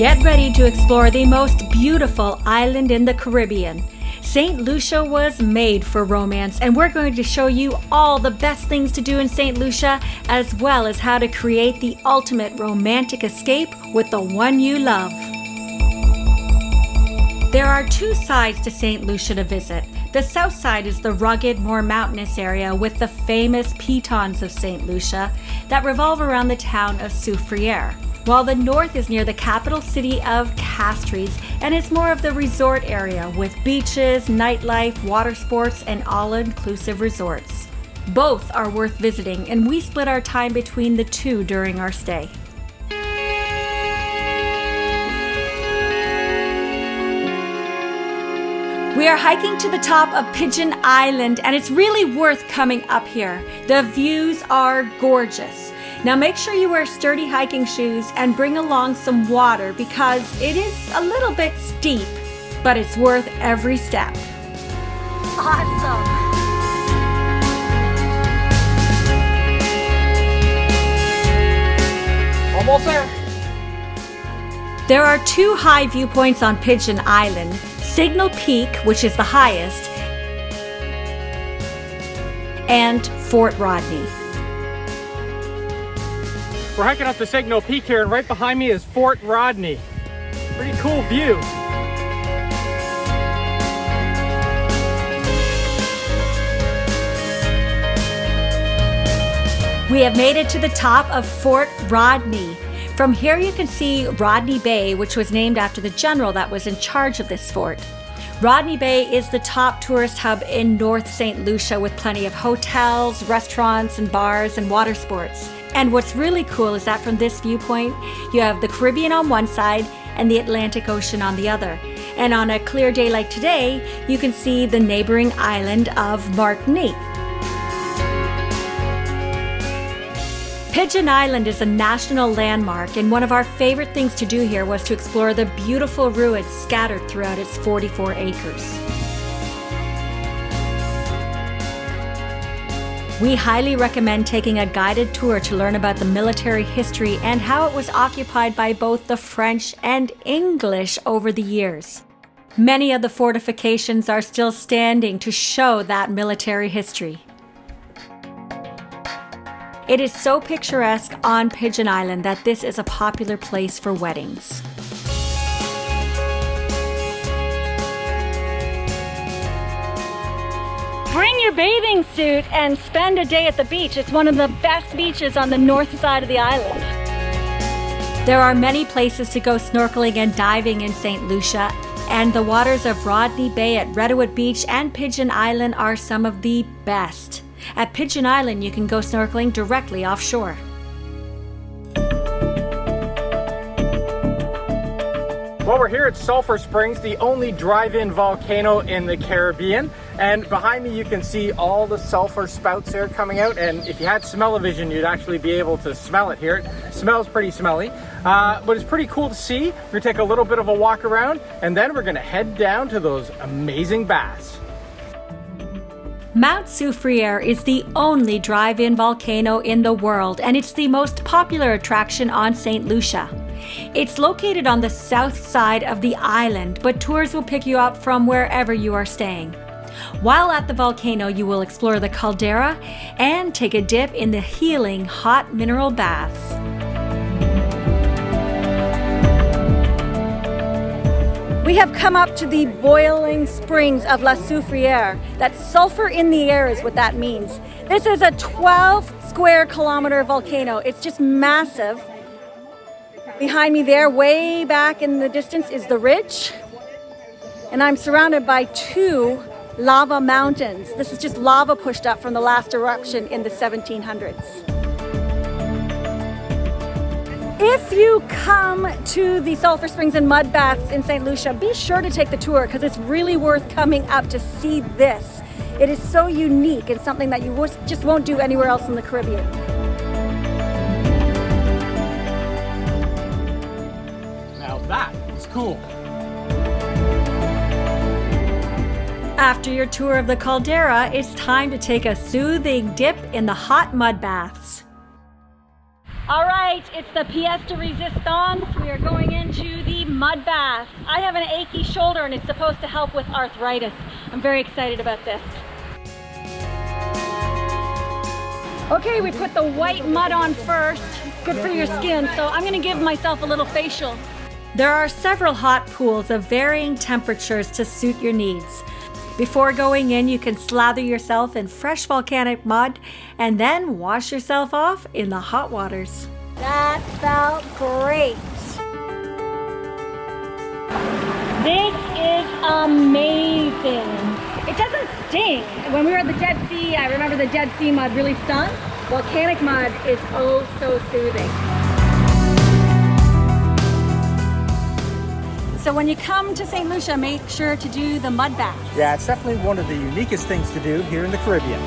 Get ready to explore the most beautiful island in the Caribbean. Saint Lucia was made for romance, and we're going to show you all the best things to do in Saint Lucia, as well as how to create the ultimate romantic escape with the one you love. There are two sides to Saint Lucia to visit. The south side is the rugged, more mountainous area with the famous Pitons of Saint Lucia that revolve around the town of Soufriere, while the north is near the capital city of Castries and is more of the resort area with beaches, nightlife, water sports, and all-inclusive resorts. Both are worth visiting, and we split our time between the two during our stay. We are hiking to the top of Pigeon Island, and it's really worth coming up here. The views are gorgeous. Now make sure you wear sturdy hiking shoes and bring along some water because it is a little bit steep, but it's worth every step. Awesome! Almost there. There are two high viewpoints on Pigeon Island. Signal Peak, which is the highest, and Fort Rodney. We're hiking up the Signal Peak here, and right behind me is Fort Rodney. Pretty cool view. We have made it to the top of Fort Rodney. From here you can see Rodney Bay, which was named after the general that was in charge of this fort. Rodney Bay is the top tourist hub in North St. Lucia with plenty of hotels, restaurants, and bars and water sports. And what's really cool is that from this viewpoint, you have the Caribbean on one side and the Atlantic Ocean on the other. And on a clear day like today, you can see the neighboring island of Martinique. Pigeon Island is a national landmark, and one of our favorite things to do here was to explore the beautiful ruins scattered throughout its 44 acres. We highly recommend taking a guided tour to learn about the military history and how it was occupied by both the French and English over the years. Many of the fortifications are still standing to show that military history. It is so picturesque on Pigeon Island that this is a popular place for weddings. Bring your bathing suit and spend a day at the beach. It's one of the best beaches on the north side of the island. There are many places to go snorkeling and diving in St. Lucia, and the waters of Rodney Bay at Redwood Beach and Pigeon Island are some of the best. At Pigeon Island, you can go snorkeling directly offshore. Well, we're here at Sulphur Springs, the only drive-in volcano in the Caribbean. And behind me, you can see all the sulfur spouts there coming out. And if you had smell-o-vision, you'd actually be able to smell it here. It smells pretty smelly, but it's pretty cool to see. We're gonna take a little bit of a walk around, and then we're gonna head down to those amazing baths. Mount Soufriere is the only drive-in volcano in the world, and it's the most popular attraction on St. Lucia. It's located on the south side of the island, but tours will pick you up from wherever you are staying. While at the volcano, you will explore the caldera and take a dip in the healing hot mineral baths. We have come up to the boiling springs of La Soufriere. That sulfur in the air is what that means. This is a 12 square kilometer volcano. It's just massive. Behind me there, way back in the distance, is the ridge. And I'm surrounded by two lava mountains. This is just lava pushed up from the last eruption in the 1700s. If you come to the Sulphur Springs and Mud Baths in St. Lucia, be sure to take the tour because it's really worth coming up to see this. It is so unique and something that you just won't do anywhere else in the Caribbean. Now that is cool. After your tour of the caldera, it's time to take a soothing dip in the hot mud baths. All right, it's the pièce de résistance. We are going into the mud bath. I have an achy shoulder and it's supposed to help with arthritis. I'm very excited about this. Okay, we put the white mud on first. It's good for your skin, so I'm gonna give myself a little facial. There are several hot pools of varying temperatures to suit your needs. Before going in, you can slather yourself in fresh volcanic mud and then wash yourself off in the hot waters. That felt great. This is amazing. It doesn't stink. When we were at the Dead Sea, I remember the Dead Sea mud really stung. Volcanic mud is oh so soothing. So when you come to St. Lucia, make sure to do the mud bath. Yeah, it's definitely one of the uniquest things to do here in the Caribbean.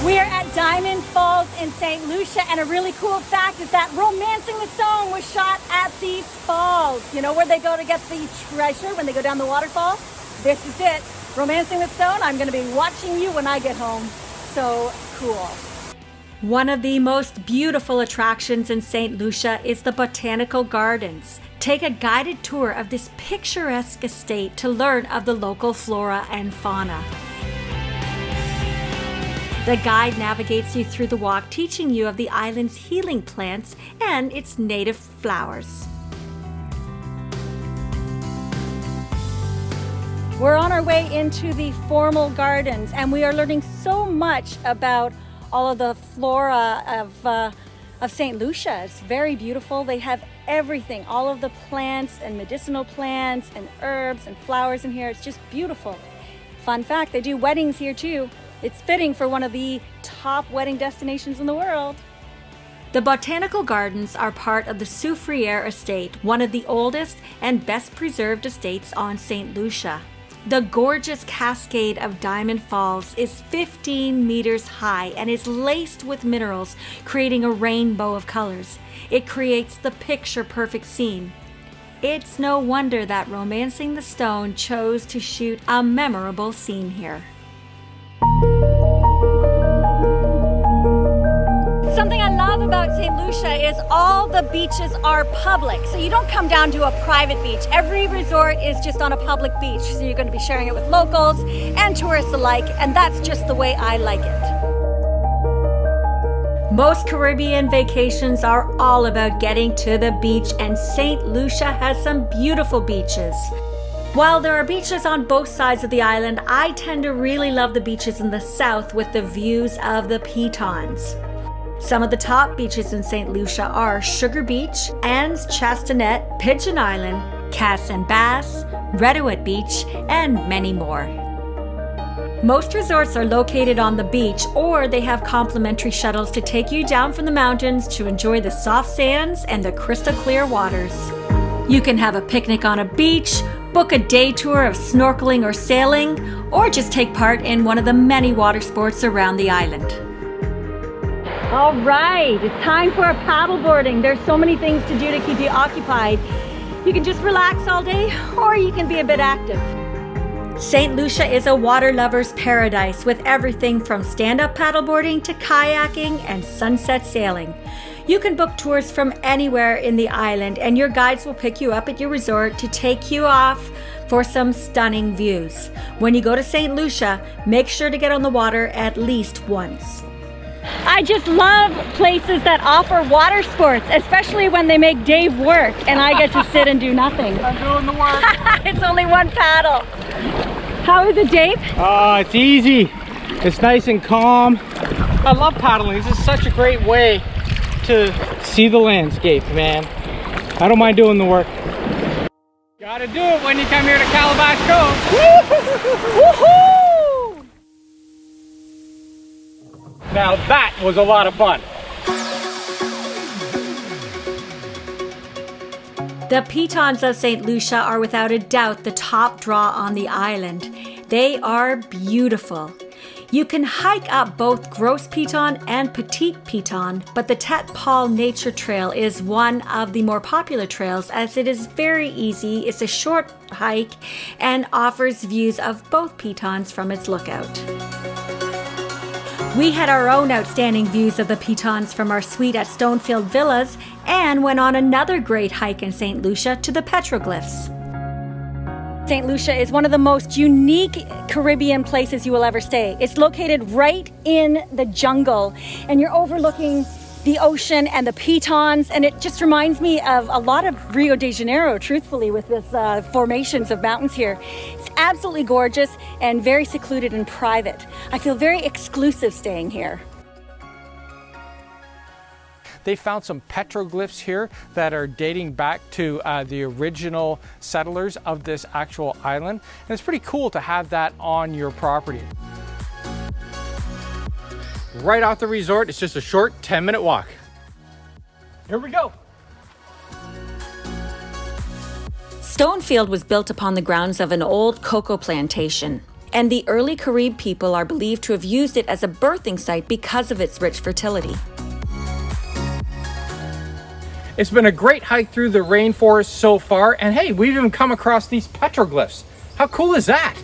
We are at Diamond Falls in St. Lucia, and a really cool fact is that Romancing the Stone was shot at these falls. You know where they go to get the treasure when they go down the waterfall? This is it. Romancing the Stone. I'm going to be watching you when I get home. So cool. One of the most beautiful attractions in St. Lucia is the Botanical Gardens. Take a guided tour of this picturesque estate to learn of the local flora and fauna. The guide navigates you through the walk, teaching you of the island's healing plants and its native flowers. We're on our way into the formal gardens, and we are learning so much about all of the flora of St. Lucia. It's very beautiful. They have everything, all of the plants and medicinal plants and herbs and flowers in here. It's just beautiful. Fun fact, they do weddings here too. It's fitting for one of the top wedding destinations in the world. The Botanical Gardens are part of the Soufriere estate, one of the oldest and best preserved estates on St. Lucia. The gorgeous cascade of Diamond Falls is 15 meters high and is laced with minerals, creating a rainbow of colors. It creates the picture-perfect scene. It's no wonder that Romancing the Stone chose to shoot a memorable scene here. Something I love about St. Lucia is all the beaches are public. So you don't come down to a private beach. Every resort is just on a public beach. So you're going to be sharing it with locals and tourists alike. And that's just the way I like it. Most Caribbean vacations are all about getting to the beach, and St. Lucia has some beautiful beaches. While there are beaches on both sides of the island, I tend to really love the beaches in the south with the views of the Pitons. Some of the top beaches in St. Lucia are Sugar Beach, Anne's Chastanet, Pigeon Island, Cass and Bass, Redwood Beach, and many more. Most resorts are located on the beach, or they have complimentary shuttles to take you down from the mountains to enjoy the soft sands and the crystal clear waters. You can have a picnic on a beach, book a day tour of snorkeling or sailing, or just take part in one of the many water sports around the island. All right, it's time for paddleboarding. There's so many things to do to keep you occupied. You can just relax all day, or you can be a bit active. St. Lucia is a water lover's paradise with everything from stand-up paddleboarding to kayaking and sunset sailing. You can book tours from anywhere in the island, and your guides will pick you up at your resort to take you off for some stunning views. When you go to St. Lucia, make sure to get on the water at least once. I just love places that offer water sports, especially when they make Dave work and I get to sit and do nothing. I'm doing the work. It's only one paddle. How is it, Dave? It's easy. It's nice and calm. I love paddling. This is such a great way to see the landscape, man. I don't mind doing the work. Gotta do it when you come here to Calabash Cove. Woohoo! Now that was a lot of fun. The Pitons of St. Lucia are without a doubt the top draw on the island. They are beautiful. You can hike up both Gros Piton and Petit Piton, but the Tet Paul Nature Trail is one of the more popular trails as it is very easy, it's a short hike, and offers views of both Pitons from its lookout. We had our own outstanding views of the Pitons from our suite at Stonefield Villas and went on another great hike in Saint Lucia to the Petroglyphs. Saint Lucia is one of the most unique Caribbean places you will ever stay. It's located right in the jungle and you're overlooking the ocean and the Pitons, and it just reminds me of a lot of Rio de Janeiro, truthfully, with this formations of mountains here. It's absolutely gorgeous and very secluded and private. I feel very exclusive staying here. They found some petroglyphs here that are dating back to the original settlers of this actual island. And it's pretty cool to have that on your property. Right off the resort, it's just a short 10-minute walk. Here we go. Stonefield was built upon the grounds of an old cocoa plantation, and the early Carib people are believed to have used it as a birthing site because of its rich fertility. It's been a great hike through the rainforest so far, and hey, we've even come across these petroglyphs. How cool is that?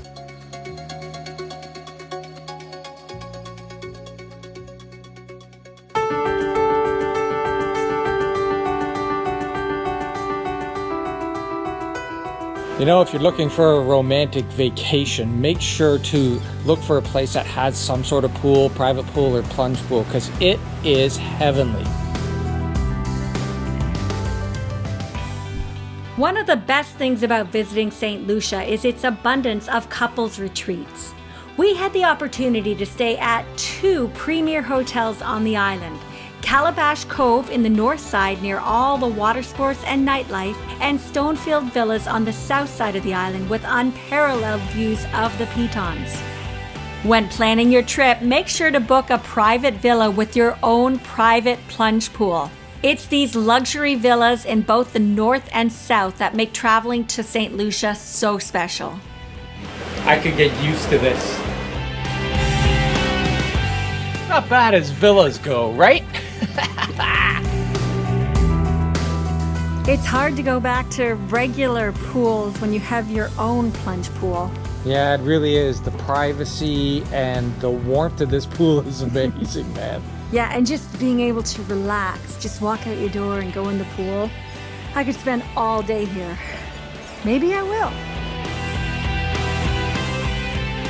You know, if you're looking for a romantic vacation, make sure to look for a place that has some sort of pool, private pool or plunge pool, because it is heavenly. One of the best things about visiting Saint Lucia is its abundance of couples retreats. We had the opportunity to stay at 2 premier hotels on the island. Calabash Cove in the north side near all the water sports and nightlife, and Stonefield Villas on the south side of the island with unparalleled views of the Pitons. When planning your trip, make sure to book a private villa with your own private plunge pool. It's these luxury villas in both the north and south that make traveling to St. Lucia so special. I could get used to this. Not bad as villas go, right? It's hard to go back to regular pools when you have your own plunge pool. Yeah, it really is. The privacy and the warmth of this pool is amazing, man. Yeah, and just being able to relax, just walk out your door and go in the pool. I could spend all day here. Maybe I will.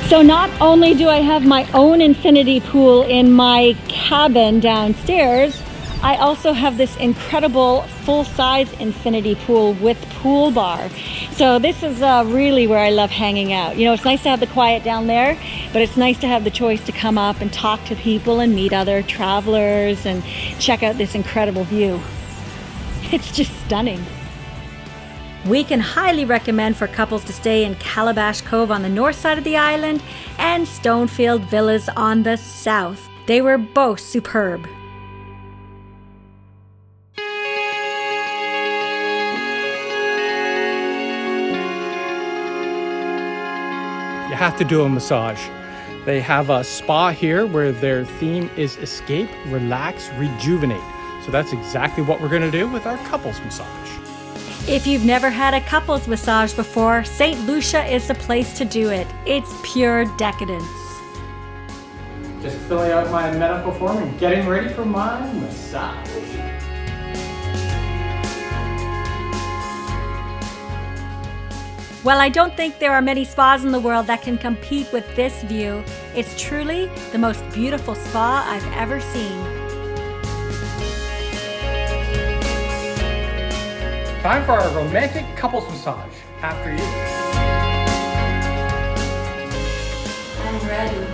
So not only do I have my own infinity pool in my cabin downstairs, I also have this incredible full-size infinity pool with pool bar. So this is really where I love hanging out. You know, it's nice to have the quiet down there, but it's nice to have the choice to come up and talk to people and meet other travelers and check out this incredible view. It's just stunning. We can highly recommend for couples to stay in Calabash Cove on the north side of the island and Stonefield Villas on the south. They were both superb. You have to do a massage. They have a spa here where their theme is escape, relax, rejuvenate. So that's exactly what we're going to do with our couples massage. If you've never had a couples massage before, St. Lucia is the place to do it. It's pure decadence. Just filling out my medical form and getting ready for my massage. Well, I don't think there are many spas in the world that can compete with this view. It's truly the most beautiful spa I've ever seen. Time for our romantic couples massage. After you. I'm ready.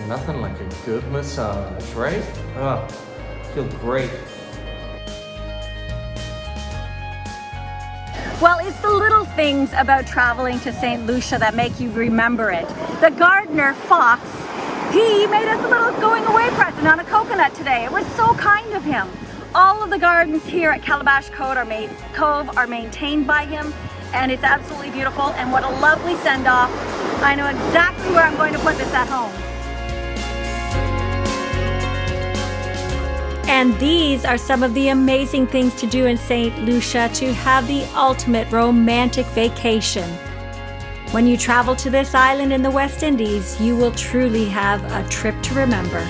Nothing like a good massage, right? Oh, feel great. Well, it's the little things about traveling to St. Lucia that make you remember it. The gardener, Fox, he made us a little going away present on a coconut today. It was so kind of him. All of the gardens here at Calabash Cove are maintained by him, and it's absolutely beautiful. And what a lovely send-off. I know exactly where I'm going to put this at home. And these are some of the amazing things to do in St. Lucia to have the ultimate romantic vacation. When you travel to this island in the West Indies, you will truly have a trip to remember.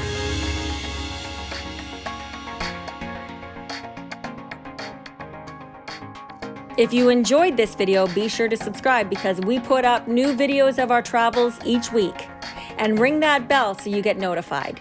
If you enjoyed this video, be sure to subscribe because we put up new videos of our travels each week. And ring that bell so you get notified.